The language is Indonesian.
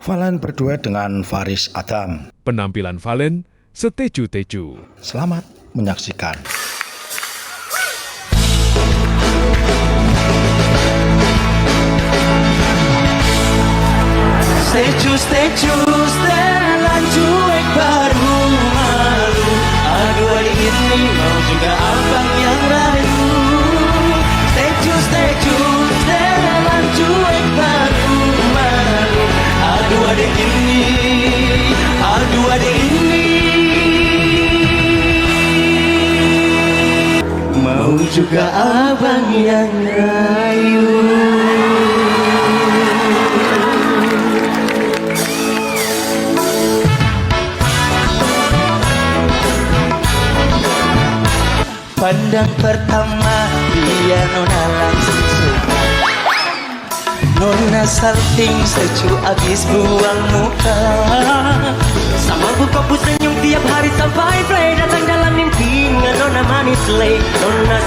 Valen berduet dengan Faris Adam. Penampilan Valen seteju-teju. Selamat menyaksikan. Steju, setelan cuek baru malu. Aduh hari ini mau juga abang yang rayu. Steju, setelan cuek baru malu. Aduh adik ini, aduh adik ini. Mau juga abang yang rayu. Pandang pertama dia nona langsung suka. Nona salting secu abis buang muka. Sama buka senyum tiap hari sampai play datang dalam mimpi. Nona manis lay, nona